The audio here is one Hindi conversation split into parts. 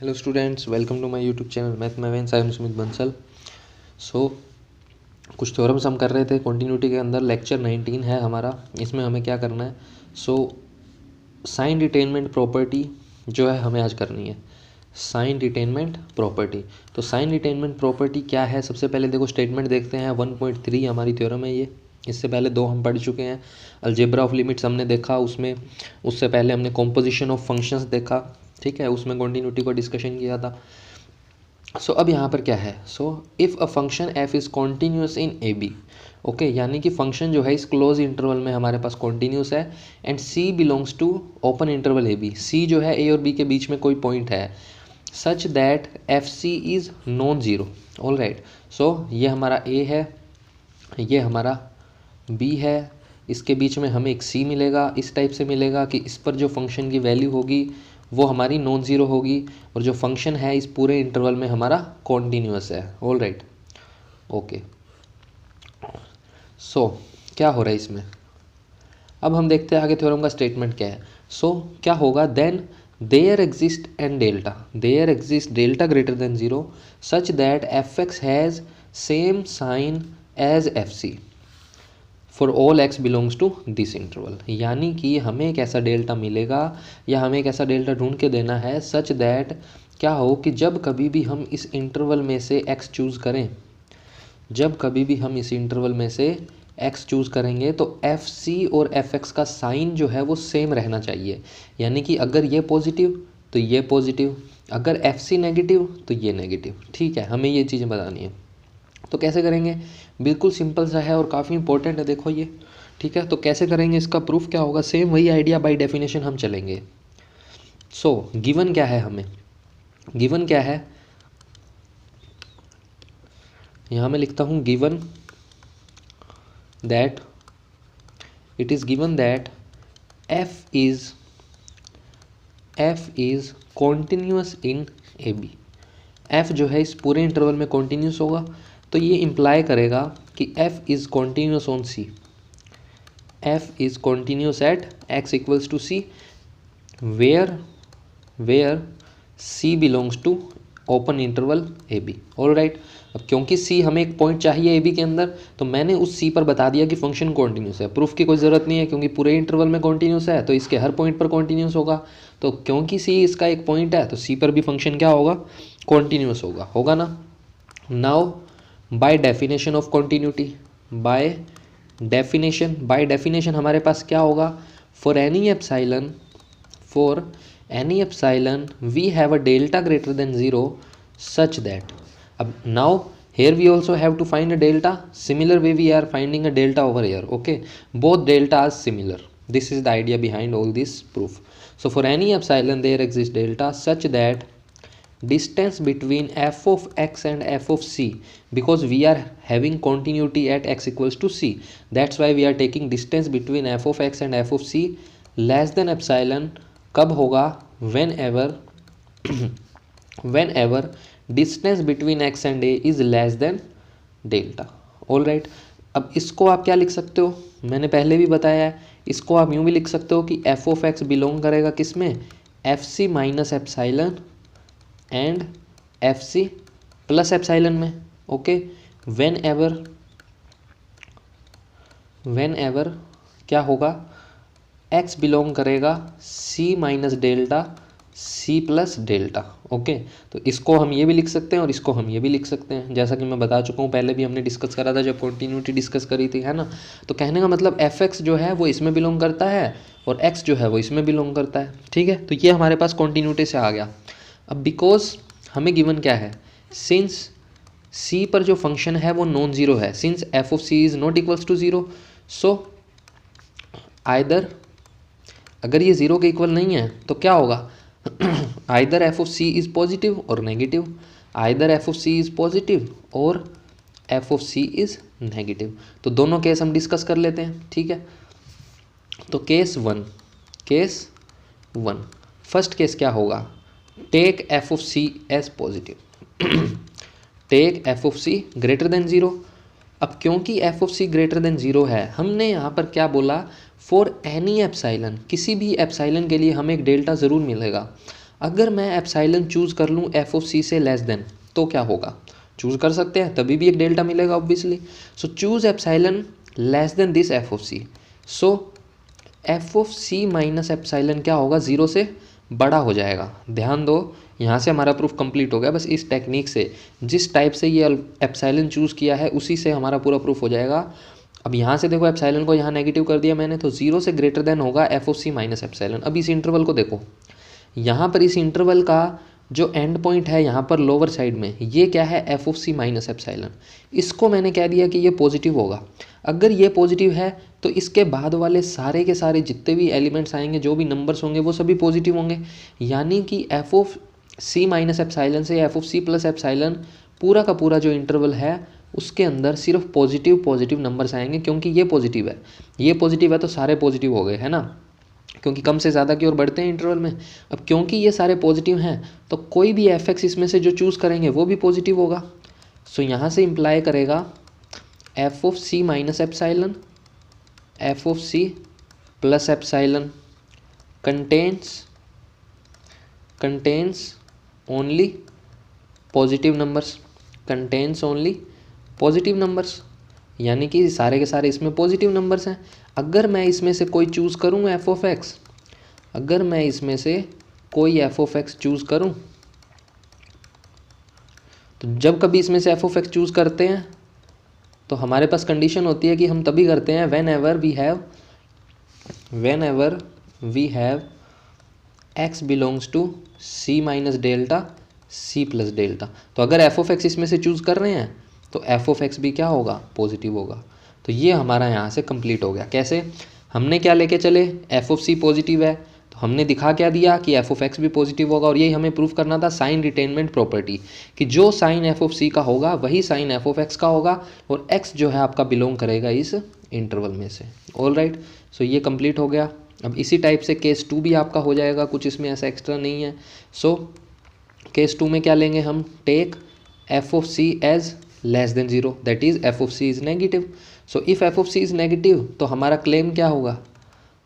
Hello students, welcome to my YouTube channel math में आई एम सुमित बंसल। कुछ थ्योरम्स हम कर रहे थे कॉन्टिन्यूटी के अंदर। लेक्चर 19 है हमारा। इसमें हमें क्या करना है? साइन रिटेनमेंट प्रॉपर्टी जो है हमें आज करनी है। Sign retainment property. तो साइन रिटेनमेंट प्रॉपर्टी क्या है? सबसे पहले देखो स्टेटमेंट देखते हैं। 1.3 हमारी थ्योरम है ये। इससे पहले 2 हम पढ़ चुके हैं। अलजेब्रा ऑफ लिमिट्स हमने देखा उसमें। उससे पहले हमने कॉम्पोजिशन ऑफ फंक्शंस देखा, ठीक है, उसमें कॉन्टिन्यूटी को डिस्कशन किया था। अब यहाँ पर क्या है? If a function F is continuous in A B, okay, यानी कि फंक्शन जो है इस क्लोज इंटरवल में हमारे पास कॉन्टीन्यूस है and C belongs to open interval A B. C जो है ए और बी के बीच में कोई पॉइंट है such that F C is non zero. All right, ये हमारा ए है, ये हमारा बी है, इसके बीच में हमें एक सी मिलेगा। इस टाइप से मिलेगा कि इस पर जो फंक्शन की वैल्यू होगी वो हमारी नॉन ज़ीरो होगी और जो फंक्शन है इस पूरे इंटरवल में हमारा कॉन्टीन्यूअस है। All right, okay. क्या हो रहा है इसमें? अब हम देखते हैं आगे थ्योरम का स्टेटमेंट क्या है। क्या होगा? Then there exist and delta greater than zero such that F X has same sign as F C for all X belongs to this interval. यानी कि हमें एक ऐसा डेल्टा मिलेगा या हमें एक ऐसा डेल्टा ढूंढ के देना है सच दैट क्या हो कि जब कभी भी हम इस इंटरवल में से एक्स चूज़ करें, जब कभी भी हम इस इंटरवल में से एक्स चूज़ करेंगे तो एफ सी और एफ एक्स का साइन जो है वो सेम रहना चाहिए। यानी कि अगर ये पॉजिटिव तो ये पॉजिटिव, अगर एफ सी नेगेटिव तो ये नेगेटिव। ठीक है, हमें ये चीज़ें बतानी है। तो कैसे करेंगे? बिल्कुल सिंपल सा है और काफ़ी इंपॉर्टेंट है, देखो ये। ठीक है, तो कैसे करेंगे? इसका प्रूफ क्या होगा? सेम वही आइडिया बाय डेफिनेशन हम चलेंगे। गिवन क्या है हमें? गिवन क्या है? यहाँ मैं लिखता हूँ given that it is given that F is continuous in A B. F जो है इस पूरे इंटरवल में कॉन्टिन्यूस होगा, तो ये इम्प्लाई करेगा कि F is continuous on C. F is continuous at X equals to C where C belongs to open interval A B. All right, अब क्योंकि सी हमें एक पॉइंट चाहिए ए बी के अंदर, तो मैंने उस सी पर बता दिया कि फंक्शन कॉन्टिन्यूस है। प्रूफ की कोई ज़रूरत नहीं है क्योंकि पूरे इंटरवल में कॉन्टिन्यूस है तो इसके हर पॉइंट पर कॉन्टिन्यूस होगा। तो क्योंकि सी इसका एक पॉइंट है तो सी पर भी फंक्शन क्या होगा? कॉन्टिन्यूस होगा ना। Now by definition of continuity, by definition हमारे पास क्या होगा? For any epsilon we have a delta greater than zero such that. अब now here we also have to find a delta. Similar way we are finding a delta over here, okay? Both delta are similar. This is the idea behind all this proof. So for any epsilon there exists delta such that distance between f of x and f of c, because we are having continuity at x equals to c, that's why we are taking distance between f of x and f of c less than epsilon. कब होगा? whenever distance between x and A is less than delta. All right, अब इसको आप क्या लिख सकते हो? मैंने पहले भी बताया है, इसको आप यूँ भी लिख सकते हो कि एफ ऑफ एक्स बिलोंग करेगा किस में? F C minus epsilon and F C plus epsilon में, ओके। वेन एवर क्या होगा? एक्स बिलोंग करेगा C minus delta C plus delta, okay. तो इसको हम ये भी लिख सकते हैं और इसको हम ये भी लिख सकते हैं, जैसा कि मैं बता चुका हूँ, पहले भी हमने डिस्कस करा था जब कॉन्टिन्यूटी डिस्कस करी थी, है ना। तो कहने का मतलब एफ एक्स जो है वो इसमें बिलोंग करता है और एक्स जो है वो इसमें बिलोंग करता है। ठीक है, तो ये हमारे पास कॉन्टिन्यूटी से आ गया। अब बिकॉज हमें गिवन क्या है? सिंस सी पर जो फंक्शन है वो नॉन ज़ीरो है, since F of C is not equals to zero, so either अगर ये ज़ीरो के इक्वल नहीं है तो क्या होगा? Either F of C is positive और negative, either F of C is positive और F of C is negative. तो दोनों केस हम डिस्कस कर लेते हैं, ठीक है। तो केस वन फर्स्ट केस क्या होगा? Take F of C as positive, take F of C greater than zero. अब क्योंकि F of C greater than zero है, हमने यहाँ पर क्या बोला? फॉर एनी एप्साइलन, किसी भी एप्साइलन के लिए हमें एक डेल्टा ज़रूर मिलेगा। अगर मैं एप्साइलन चूज़ कर लूँ एफ ऑफ सी से लेस देन तो क्या होगा, चूज़ कर सकते हैं तभी भी एक डेल्टा मिलेगा obviously. So choose epsilon less than this F of C. So F of C minus epsilon क्या होगा, ज़ीरो से बड़ा हो जाएगा। ध्यान दो, यहाँ से हमारा प्रूफ कंप्लीट हो गया। बस इस टेक्निक से, जिस टाइप से ये एप्साइलन चूज़ किया है उसी से हमारा पूरा प्रूफ हो जाएगा। अब यहाँ से देखो एप्साइलन को यहाँ नेगेटिव कर दिया मैंने, तो ज़ीरो से ग्रेटर देन होगा F of C minus epsilon. अब इस इंटरवल को देखो, यहाँ पर इस इंटरवल का जो एंड पॉइंट है यहाँ पर लोअर साइड में, ये क्या है, F of C minus epsilon. इसको मैंने कह दिया कि ये पॉजिटिव होगा। अगर ये पॉजिटिव है तो इसके बाद वाले सारे के सारे जितने भी एलिमेंट्स आएंगे, जो भी नंबर्स होंगे, वो सभी पॉजिटिव होंगे। यानी कि F of C minus epsilon से F of C plus epsilon पूरा का पूरा जो इंटरवल है उसके अंदर सिर्फ पॉजिटिव नंबर्स आएंगे, क्योंकि ये पॉजिटिव है, ये पॉजिटिव है तो सारे पॉजिटिव हो गए, है ना, क्योंकि कम से ज़्यादा की ओर बढ़ते हैं इंटरवल में। अब क्योंकि ये सारे पॉजिटिव हैं तो कोई भी एफ एक्स इसमें से जो चूज़ करेंगे वो भी पॉजिटिव होगा। सो यहाँ से इम्प्लाई करेगा F of C minus epsilon, F of C plus epsilon contains only positive numbers, contains only positive numbers, यानी कि सारे के सारे इसमें पॉजिटिव नंबर्स हैं। अगर मैं इसमें से कोई चूज़ करूँ एफ ऑफ एक्स, अगर मैं इसमें से कोई एफ ऑफ एक्स चूज़ करूँ, तो जब कभी इसमें से एफ ऑफ एक्स चूज़ करते हैं तो हमारे पास कंडीशन होती है कि हम तभी करते हैं whenever we have X belongs to C minus delta C plus delta. तो अगर एफ ऑफ एक्स इसमें से चूज़ कर रहे हैं तो एफ ऑफ एक्स भी क्या होगा, पॉजिटिव होगा। तो ये हमारा यहाँ से कंप्लीट हो गया। कैसे, हमने क्या लेके चले, एफ ऑफ सी पॉजिटिव है तो हमने दिखा क्या दिया कि एफ ऑफ एक्स भी पॉजिटिव होगा, और यही हमें प्रूफ करना था साइन रिटेनमेंट प्रॉपर्टी, कि जो साइन एफ ऑफ सी का होगा वही साइन एफ ऑफ एक्स का होगा, और एक्स जो है आपका बिलोंग करेगा इस इंटरवल में से। ऑल राइट, सो ये कंप्लीट हो गया। अब इसी टाइप से केस 2 भी आपका हो जाएगा, कुछ इसमें ऐसा एक्स्ट्रा नहीं है। सो केस 2 में क्या लेंगे हम, take F of C as less than 0, that is F of C is negative. So if F of C is negative तो हमारा क्लेम क्या होगा,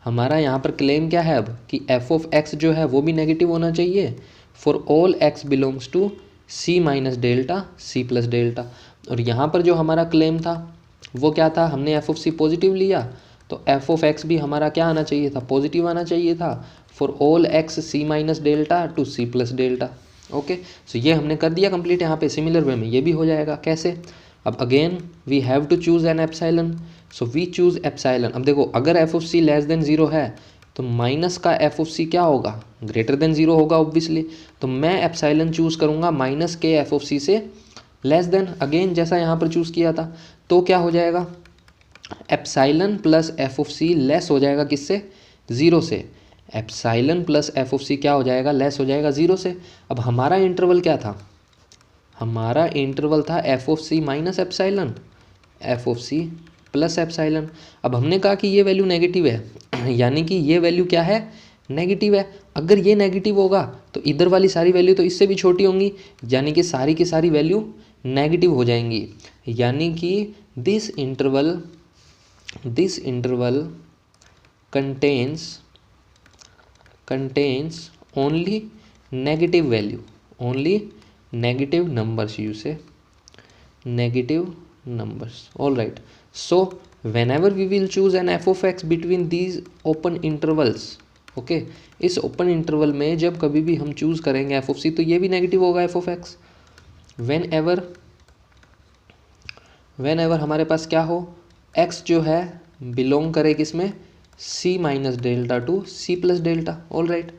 हमारा यहाँ पर क्लेम क्या है अब, कि एफ ऑफ एक्स जो है वो भी नेगेटिव होना चाहिए for all X belongs to C minus delta C plus delta. और यहाँ पर जो हमारा क्लेम था वो क्या था, हमने एफ ऑफ सी पॉजिटिव लिया तो एफ ऑफ एक्स भी हमारा क्या आना चाहिए था, पॉजिटिव आना चाहिए था for all X C minus delta to C plus delta. Okay, so ये हमने कर दिया कंप्लीट। यहाँ पे सिमिलर वे में ये भी हो जाएगा। कैसे, अब again we have to choose an epsilon, so we choose epsilon. अब देखो, अगर F of C less than 0 है तो माइनस का एफ ऑफ सी क्या होगा, ग्रेटर देन 0 होगा ऑब्वियसली। तो मैं एप्साइलन चूज़ करूँगा माइनस के एफ ऑफ सी से लेस देन, अगेन जैसा यहाँ पर चूज़ किया था। तो क्या हो जाएगा, epsilon plus F of C less हो जाएगा किससे, 0 से। Epsilon plus F of C क्या हो जाएगा, लेस हो जाएगा 0 से। अब हमारा इंटरवल क्या था, हमारा इंटरवल था F of C minus epsilon, F of C plus epsilon. अब हमने कहा कि ये वैल्यू नेगेटिव है, यानी कि ये वैल्यू क्या है, नेगेटिव है। अगर ये नेगेटिव होगा तो इधर वाली सारी वैल्यू तो इससे भी छोटी होंगी, यानी कि सारी की सारी वैल्यू नेगेटिव हो जाएंगी। यानी कि this interval contains only negative value, only negative numbers, you say negative numbers. All right, so whenever we will choose an f of x between these open intervals, okay, इस ओपन इंटरवल में जब कभी भी हम चूज़ करेंगे एफ ऑफ सी तो ये भी नेगेटिव होगा F of x. When ever हमारे पास क्या हो, एक्स जो है बिलोंग करे किसमें, C minus delta to C plus delta. All right,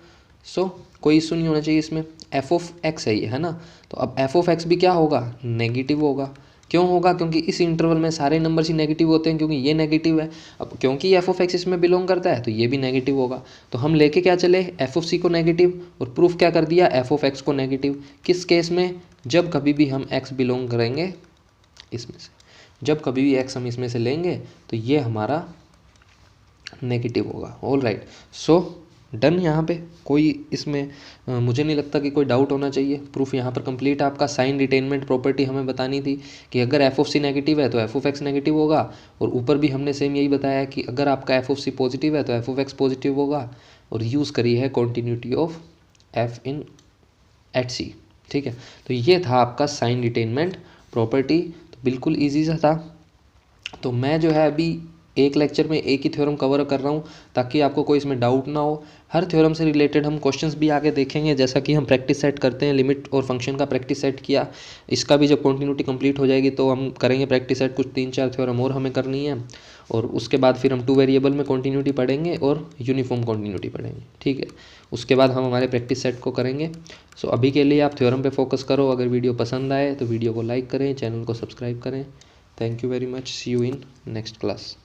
so कोई इशू नहीं होना चाहिए इसमें। एफ ऑफ एक्स है ये, है ना, तो अब एफ ऑफ एक्स भी क्या होगा, नेगेटिव होगा। क्यों होगा, क्योंकि इस इंटरवल में सारे नंबर्स ही नेगेटिव होते हैं, क्योंकि ये नेगेटिव है। अब क्योंकि एफ ऑफ एक्स इसमें बिलोंग करता है तो ये भी नेगेटिव होगा। तो हम लेके क्या चले, एफ ऑफ सी को नेगेटिव, और प्रूफ क्या कर दिया, एफ ऑफ एक्स को नेगेटिव। किस केस में, जब कभी भी हम एक्स बिलोंग करेंगे इसमें से, जब कभी भी एक्स हम इसमें से लेंगे तो ये हमारा नेगेटिव होगा। All right, so done. यहाँ पे कोई इसमें मुझे नहीं लगता कि कोई डाउट होना चाहिए। प्रूफ यहाँ पर कंप्लीट है आपका। साइन रिटेनमेंट प्रॉपर्टी हमें बतानी थी कि अगर एफ ऑफ सी नेगेटिव है तो एफ ऑफ एक्स नेगेटिव होगा, और ऊपर भी हमने सेम यही बताया कि अगर आपका एफ ऑफ सी पॉजिटिव है तो एफ ऑफ एक्स पॉजिटिव होगा, और यूज़ करी है continuity of F in at C. ठीक है, तो ये था आपका साइन डिटेनमेंट प्रॉपर्टी। तो बिल्कुल ईजी सा था। तो मैं जो है अभी एक लेक्चर में एक ही थ्योरम कवर कर रहा हूँ ताकि आपको कोई इसमें डाउट ना हो। हर थ्योरम से रिलेटेड हम क्वेश्चंस भी आगे देखेंगे, जैसा कि हम प्रैक्टिस सेट करते हैं, लिमिट और फंक्शन का प्रैक्टिस सेट किया। इसका भी जब कंटिन्यूटी कंप्लीट हो जाएगी तो हम करेंगे प्रैक्टिस सेट, कुछ 3-4 थ्योरम और हमें करनी है। और उसके बाद फिर हम 2 वेरिएबल में कंटिन्यूटी पढ़ेंगे और यूनिफॉर्म कंटिन्यूटी पढ़ेंगे। ठीक है, उसके बाद हम हमारे प्रैक्टिस सेट को करेंगे। सो अभी के लिए आप थ्योरम पे फोकस करो। अगर वीडियो पसंद आए तो वीडियो को लाइक करें, चैनल को सब्सक्राइब करें। Thank you very much, see you in next class.